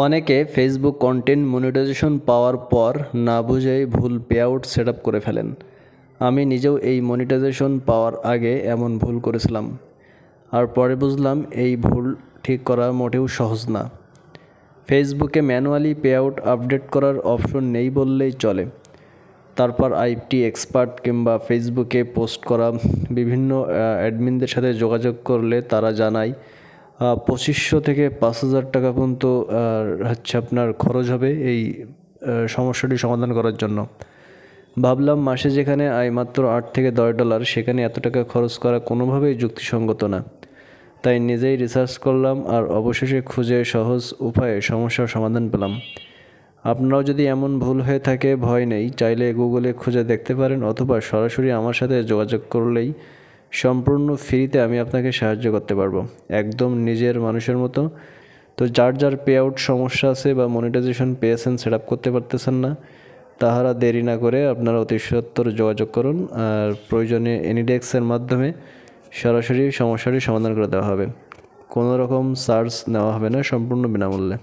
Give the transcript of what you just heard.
অনেকে Facebook content monetization পাওয়ার পর না বুঝেই ভুল পেআউট সেট আপ করে ফেলেন। আমি নিজেও এই মনিটাইজেশন পাওয়ার আগে এমন ভুল করেছিলাম, আর পরে বুঝলাম এই ভুল ঠিক করা মোটেও সহজ না। ফেসবুকে ম্যানুয়ালি পেআউট আপডেট করার অপশন নেই বললেই চলে। তারপর আইটি এক্সপার্ট কিংবা ফেসবুকে পোস্ট করা বিভিন্ন অ্যাডমিনদের সাথে যোগাযোগ করলে তারা জানায় 2500 থেকে 5000 টাকা পর্যন্ত আপনার খরচ হবে এই সমস্যাটি সমাধান করার জন্য। ভাবলাম মাসে যেখানে আয় মাত্র $8 থেকে $10, সেখানে এত টাকা খরচ করা কোনোভাবেই যুক্তিসঙ্গত না। তাই নিজেই রিসার্চ করলাম আর অবশেষে খুঁজে সহজ উপায়ে সমস্যার সমাধান পেলাম। আপনারাও যদি এমন ভুল হয়ে থাকে ভয় নেই, চাইলে গুগলে খুঁজে দেখতে পারেন অথবা সরাসরি আমার সাথে যোগাযোগ করলেই সম্পূর্ণ ফ্রিতে আমি আপনাকে সাহায্য করতে পারবো, একদম নিজের মানুষের মতো। তো যার যার পে আউট সমস্যা আছে বা মনিটাইজেশন পেয়েছেন সেট আপ করতে পারতেছেন না, তাহারা দেরি না করে আপনারা অতি সত্বর যোগাযোগ করুন, আর প্রয়োজনে এনিডেক্সের মাধ্যমে সরাসরি সমস্যাটি সমাধান করে দেওয়া হবে। কোনো রকম চার্জ নেওয়া হবে না, সম্পূর্ণ বিনামূল্যে।